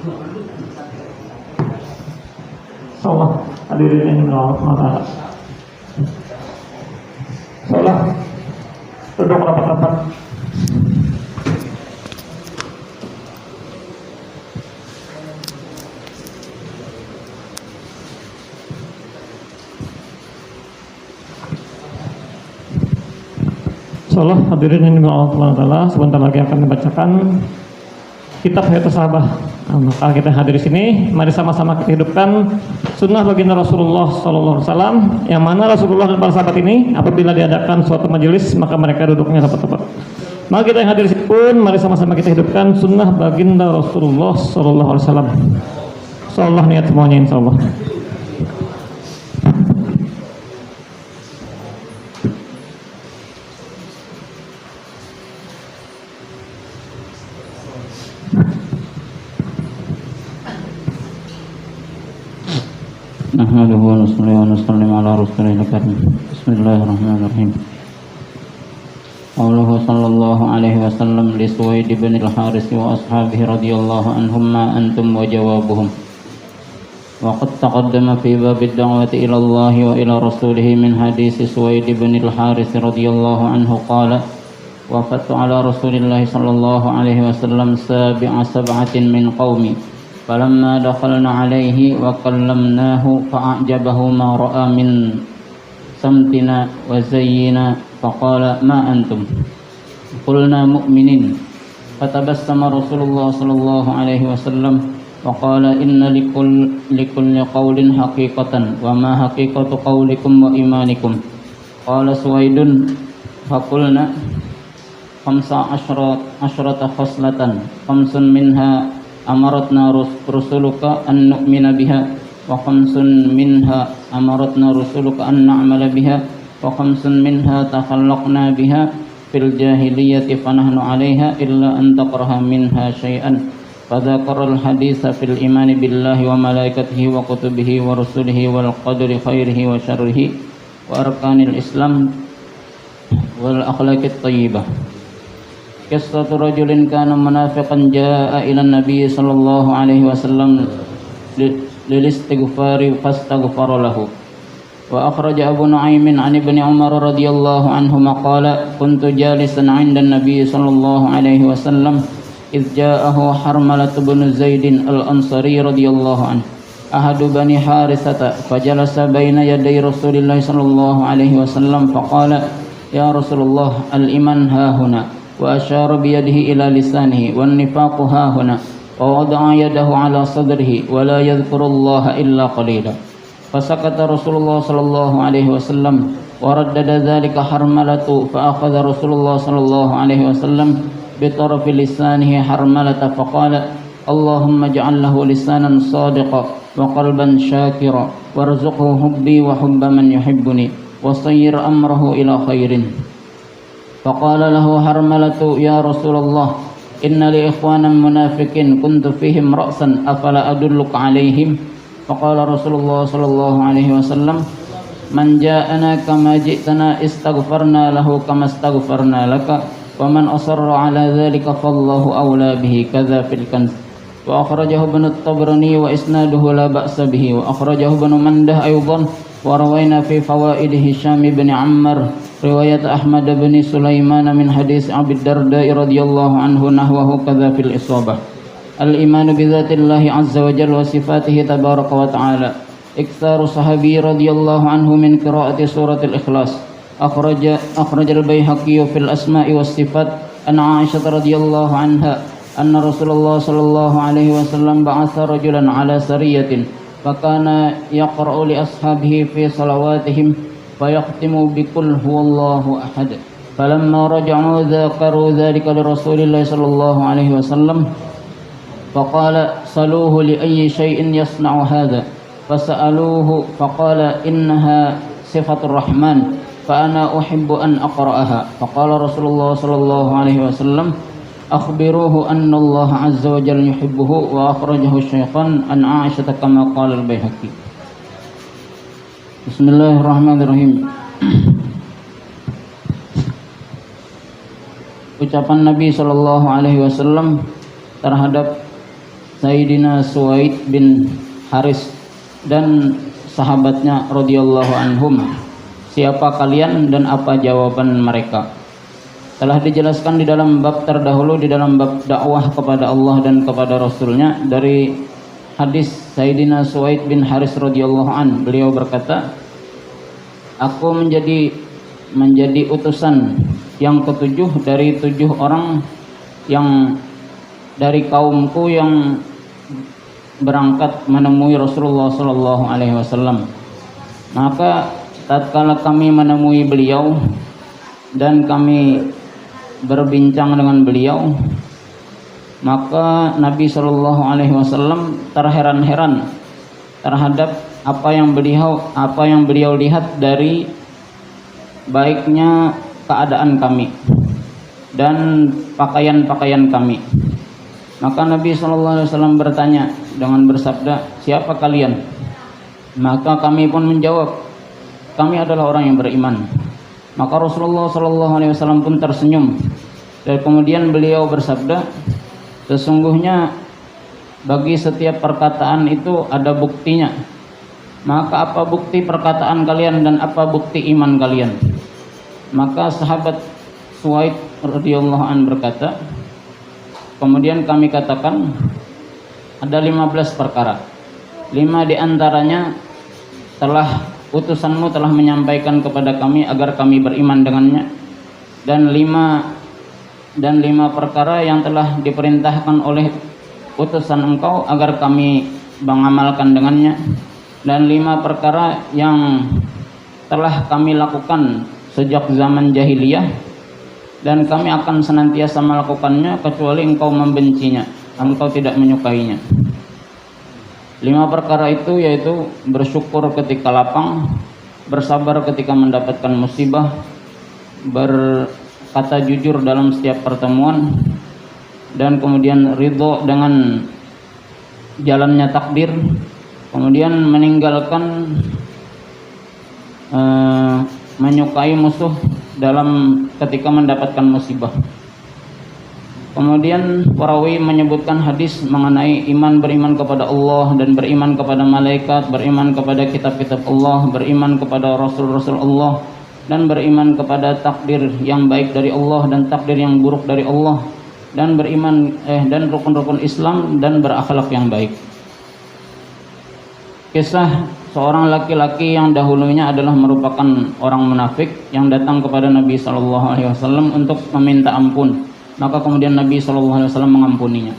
Insyaallah hadirin yang dirahmati. Insyaallah duduk rapat-rapat. Insyaallah hadirin yang dirahmati Allah, sebentar lagi akan dibacakan kitab Hayatus Sahabah. Maka kita hadir di sini, mari sama-sama kita hidupkan sunnah baginda Rasulullah Sallallahu Alaihi Wasallam, yang mana Rasulullah dan para sahabat ini apabila diadakan suatu majelis maka mereka duduknya rapat-rapat. Maka kita yang hadir di sini pun mari sama-sama kita hidupkan sunnah baginda Rasulullah Sallallahu Alaihi Wasallam. Insyaallah niat semuanya insyaallah. نحمده ونصلي ونسلم على رسوله الكريم. بسم الله الرحمن الرحيم. قوله صلى الله عليه وسلم لسويد بن الحارث وأصحابه رضي الله عنهم ما أنتم وجوابهم. وقد تقدم في باب الدعوة إلى الله وإلى رسوله من حديث سويد بن الحارث رضي الله عنه قال: وفدت على رسول الله صلى الله عليه وسلم سابع سبعة من قومي، فلما دخلنا عليه وكلمناه فأعجبه ما رأى من سمتنا وزينا، فقال: ما أنتم؟ قلنا: مؤمنين. فتبسم رسول الله صلى الله عليه وسلم وقال: إن لكل قول حقيقة، وما حقيقة قولكم وإيمانكم؟ قال سويد: فقلنا: 15 خصلة، 5 منها أمرتنا رسلك أن نؤمن بها، و5 منها أمرتنا رسلك أن نعمل بها، و5 منها تخلقنا بها في الجاهلية فنحن عليها إلا أن تكره منها شيئا. فذكر الحديث في الإيمان بالله وملائكته وكتبه ورسله والقدر خيره وشره وأركان الإسلام والأخلاق الطيبة. قصة رجل كان منافقا جاء إلى النبي صلى الله عليه وسلم للاستغفار فاستغفر له. وأخرج أبو نعيم عن ابن عمر رضي الله عنهما قال: كنت جالسا عند النبي صلى الله عليه وسلم إذ جاءه حرملة بن زيد الأنصاري رضي الله عنه أحد بني حارثة، فجلس بين يدي رسول الله صلى الله عليه وسلم فقال: يا رسول الله، الإيمان ها هنا، وأشار بيده إلى لسانه، والنفاق ها هنا، ووضع يده على صدره ولا يذكر الله إلا قليلا. فسكت رسول الله صلى الله عليه وسلم وردد ذلك حرملة، فأخذ رسول الله صلى الله عليه وسلم بطرف لسانه حرملة فقال: اللهم اجعل له لسانا صادقا وقلبا شاكرا، وارزقه حبي وحب من يحبني، وصير أمره إلى خير. فقال له حرملة: يا رسول الله، إن لي إخوانا منافقين كنت فيهم رأسا، أفلا أدلك عليهم؟ فقال رسول الله صلى الله عليه وسلم: من جاءنا كما جئتنا استغفرنا له كما استغفرنا لك، ومن أصر على ذلك فالله أولى به. كذا في الكنز. وأخرجه ابن الطبراني وإسناده لا بأس به، وأخرجه ابن منده أيضا. وروينا في فوائد هشام بن عمر رواية أحمد بن سليمان من حديث أبي الدرداء رضي الله عنه نحوه. كذا في الإصابة. الإيمان بذات الله عز وجل وصفاته تبارك وتعالى. إكثار صحابي رضي الله عنه من قراءة سورة الإخلاص. أخرج البيهقي في الأسماء والصفات أن عائشة رضي الله عنها أن رسول الله صلى الله عليه وسلم بعث رجلا على سرية، فكان يقرأ لأصحابه في صلواتهم فيختم بقل هو الله أحد. فلما رجعوا ذكروا ذلك لرسول الله صلى الله عليه وسلم، فقال: سألوه لأي شيء يصنع هذا؟ فسألوه فقال: إنها صفة الرحمن، فأنا أحب أن أقرأها. فقال رسول الله صلى الله عليه وسلم: أخبروه أن الله عز وجل يحبه. وأخرجه الشيخان عن عائشة كما قال البيهقي. بسم الله الرحمن الرحيم. Ucapan Nabi Shallallahu Alaihi Wasallam terhadap Sayyidina Suwaid bin Haris dan sahabatnya radhiyallahu anhum, siapa kalian dan apa jawaban mereka? Telah dijelaskan di dalam bab terdahulu, di dalam bab dakwah kepada Allah dan kepada Rasulnya, dari hadis Sayyidina Suwaid bin Haris radhiyallahu an. Beliau berkata, aku menjadi utusan yang ketujuh dari 7 orang yang dari kaumku yang berangkat menemui Rasulullah sallallahu alaihi wasallam. Maka tatkala kami menemui beliau dan kami berbincang dengan beliau, maka Nabi sallallahu alaihi wasallam terheran-heran terhadap apa yang beliau lihat dari baiknya keadaan kami dan pakaian-pakaian kami. Maka Nabi sallallahu alaihi wasallam bertanya dengan bersabda, siapa kalian? Maka kami pun menjawab, kami adalah orang yang beriman. Maka Rasulullah sallallahu alaihi wasallam pun tersenyum, dan kemudian beliau bersabda, sesungguhnya bagi setiap perkataan itu ada buktinya. Maka apa bukti perkataan kalian dan apa bukti iman kalian? Maka sahabat Suwaid radhiyallahu an berkata, kemudian kami katakan ada 15 perkara. 5 diantaranya utusanmu telah menyampaikan kepada kami agar kami beriman dengannya, dan 5 perkara yang telah diperintahkan oleh utusan engkau agar kami mengamalkan dengannya, dan 5 perkara yang telah kami lakukan sejak zaman jahiliyah dan kami akan senantiasa melakukannya kecuali engkau membencinya, engkau tidak menyukainya. 5 perkara itu yaitu bersyukur ketika lapang, bersabar ketika mendapatkan musibah, berkata jujur dalam setiap pertemuan, dan kemudian ridho dengan jalannya takdir, kemudian meninggalkan menyukai musuh dalam ketika mendapatkan musibah. Kemudian perawi menyebutkan hadis mengenai beriman kepada Allah dan beriman kepada malaikat, beriman kepada kitab-kitab Allah, beriman kepada rasul-rasul Allah, dan beriman kepada takdir yang baik dari Allah dan takdir yang buruk dari Allah, dan beriman dan rukun-rukun Islam dan berakhlak yang baik. Kisah seorang laki-laki yang dahulunya adalah merupakan orang munafik yang datang kepada Nabi sallallahu alaihi wasallam untuk meminta ampun. Maka kemudian Nabi sallallahu alaihi wasallam mengampuninya.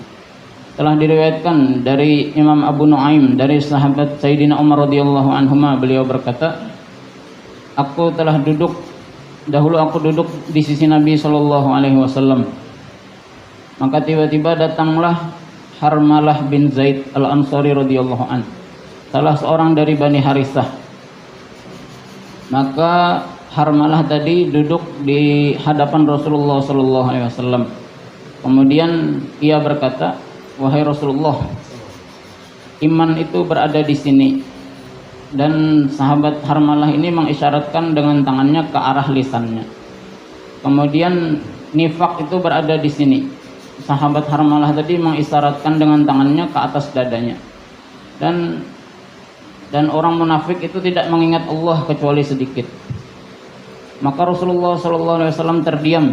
Telah diriwayatkan dari Imam Abu Nuaim dari sahabat Sayyidina Umar radhiyallahu anhuma, beliau berkata, dahulu aku duduk di sisi Nabi sallallahu alaihi wasallam. Maka tiba-tiba datanglah Harmalah bin Zaid Al-Ansari radhiyallahu an, salah seorang dari Bani Harithah. Maka Harmalah tadi duduk di hadapan Rasulullah sallallahu alaihi wasallam. Kemudian ia berkata, wahai Rasulullah, iman itu berada di sini. Dan sahabat Harmalah ini mengisyaratkan dengan tangannya ke arah lisannya. Kemudian nifak itu berada di sini. Sahabat Harmalah tadi mengisyaratkan dengan tangannya ke atas dadanya. Dan orang munafik itu tidak mengingat Allah kecuali sedikit. Maka Rasulullah SAW terdiam.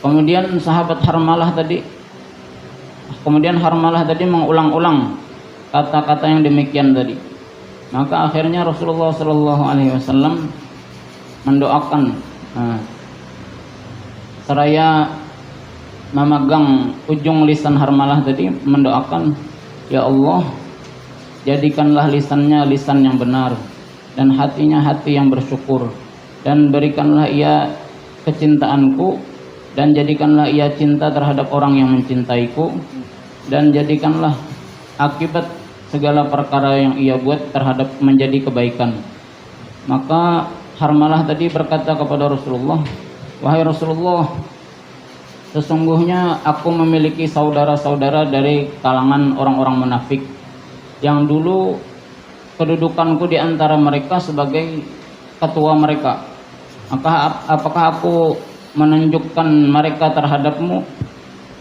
Kemudian Harmalah tadi mengulang-ulang kata-kata yang demikian tadi. Maka akhirnya Rasulullah SAW mendoakan, seraya memegang ujung lisan Harmalah tadi, mendoakan, ya Allah, jadikanlah lisannya lisan yang benar dan hatinya hati yang bersyukur, dan berikanlah ia kecintaanku, dan jadikanlah ia cinta terhadap orang yang mencintaiku, dan jadikanlah akibat segala perkara yang ia buat terhadap menjadi kebaikan. Maka Harmalah tadi berkata kepada Rasulullah, wahai Rasulullah, sesungguhnya aku memiliki saudara-saudara dari kalangan orang-orang munafik yang dulu kedudukanku di antara mereka sebagai ketua mereka. Maka apakah aku menunjukkan mereka terhadapmu?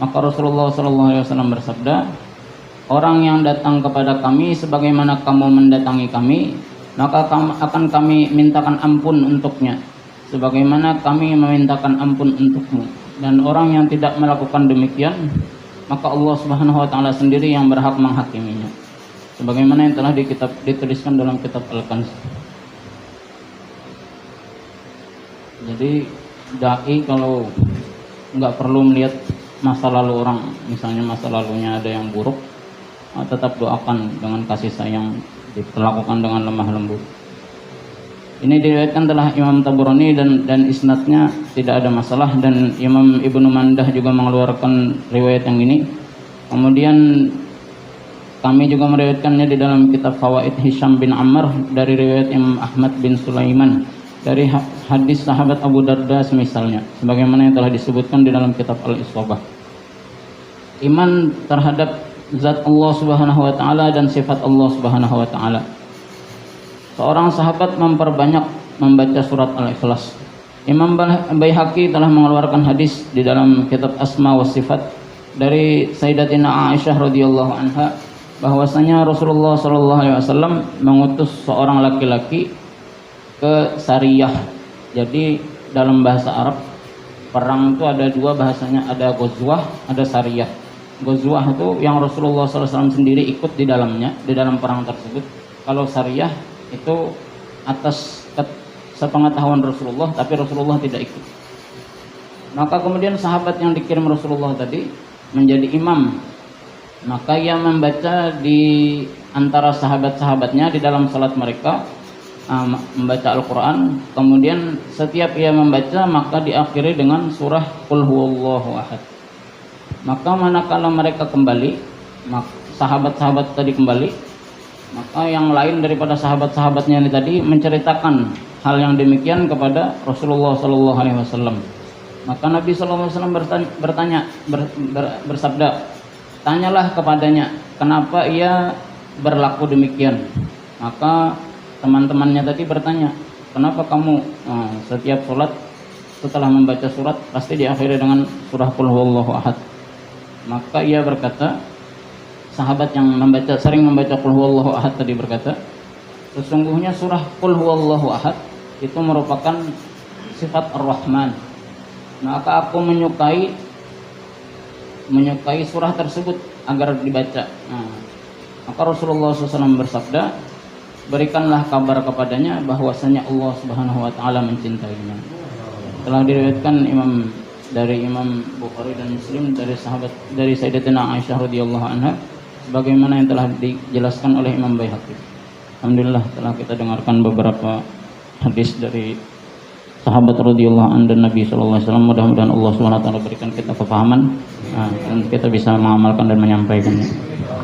Maka Rasulullah SAW bersabda, orang yang datang kepada kami sebagaimana kamu mendatangi kami, maka akan kami mintakan ampun untuknya sebagaimana kami memintakan ampun untukmu. Dan orang yang tidak melakukan demikian, maka Allah Subhanahu wa taala sendiri yang berhak menghakiminya, sebagaimana yang telah dituliskan dalam kitab Al-Kanz. Jadi dai kalau nggak perlu melihat masa lalu orang, misalnya masa lalunya ada yang buruk, tetap doakan dengan kasih sayang, diperlakukan dengan lemah lembut. Ini diriwayatkan telah Imam Tabrani dan isnadnya tidak ada masalah, dan Imam Ibnu Mandah juga mengeluarkan riwayat yang ini. Kemudian kami juga meriwayatkannya di dalam kitab Fawaid Hisham bin Ammar dari riwayat Imam Ahmad bin Sulaiman dari hadis sahabat Abu Darda semisalnya, sebagaimana yang telah disebutkan di dalam kitab Al-Iswabah. Iman terhadap zat Allah Subhanahu wa taala dan sifat Allah Subhanahu wa taala. Seorang sahabat memperbanyak membaca surat Al-Ikhlas. Imam Baihaqi telah mengeluarkan hadis di dalam kitab Asma wa Sifat dari Sayyidatina Aisyah radhiyallahu anha bahwasanya Rasulullah sallallahu alaihi wasallam mengutus seorang laki-laki ke Sariyah. Jadi dalam bahasa Arab perang itu ada dua bahasanya, ada Ghazwah, ada Sariyah. Ghazwah itu yang Rasulullah SAW sendiri ikut di dalamnya, di dalam perang tersebut. Kalau Sariyah itu atas sepengetahuan Rasulullah, tapi Rasulullah tidak ikut. Maka kemudian sahabat yang dikirim Rasulullah tadi menjadi imam. Maka ia membaca di antara sahabat-sahabatnya di dalam salat mereka, membaca Al-Quran. Kemudian setiap ia membaca maka diakhiri dengan surah Qul Huwallahu Ahad. Maka manakala mereka kembali, sahabat-sahabat tadi kembali, maka yang lain daripada sahabat-sahabatnya ini tadi menceritakan hal yang demikian kepada Rasulullah Sallallahu Alaihi Wasallam. Maka Nabi Sallallahu Alaihi Wasallam bersabda, tanyalah kepadanya kenapa ia berlaku demikian. Maka teman-temannya tadi bertanya, kenapa kamu setiap sholat setelah membaca surat pasti diakhiri dengan surah Qul Huwallahu Ahad? Maka ia berkata, sahabat yang sering membaca Qul Huwallahu Ahad tadi berkata, sesungguhnya surah Qul Huwallahu Ahad itu merupakan sifat Ar-Rahman. Maka aku menyukai surah tersebut agar dibaca. Maka Rasulullah SAW bersabda, berikanlah kabar kepadanya bahwasanya Allah Subhanahu wa taala mencintainya. Telah diriwayatkan dari Imam Bukhari dan Muslim dari Sayyidatina Aisyah radhiyallahu anha sebagaimana yang telah dijelaskan oleh Imam Baihaqi. Alhamdulillah telah kita dengarkan beberapa hadis dari sahabat radhiyallahu anhu dan Nabi sallallahu alaihi wasallam. Mudah-mudahan Allah Subhanahu wa taala berikan kita kefahaman dan kita bisa mengamalkan dan menyampaikannya.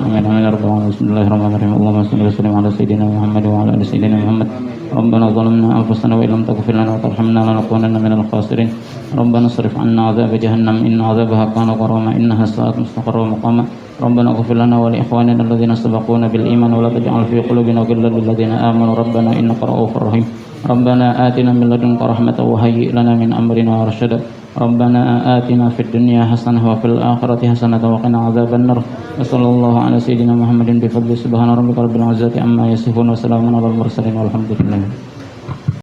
Amin. Bismillahirrahmanirrahim. Allahumma shalli wa sallim ala sayyidina Muhammad wa ala ali sayyidina Muhammad. Rabbana zalamna anfusana wa illam taghfir lana wa tarhamna lanakunanna minal khasirin. Rabbana srif 'anna 'adzab jahannam inna 'adzabaha kana gharama innaha sa'at mustaqarra wa muqama. Rabbana ighfir lana wa li ikhwanina alladhina sabaquna bil iman wa la taj'al fi qulubina ghillan lil ladzina amanu rabbana innaka ra'ufur rahim. Rabbana atina min ladunka rahmatan wa hayyi' lana min amrina rashada. Rabbana atina fid dunya hasanah wa fil akhirati hasanah wa qina 'adzabannar. Wa sallallahu ala sayyidina Muhammadin bi fadli subhana rabbika rabbil izzati amma yasifun wa salamun alal mursalin walhamdulillah.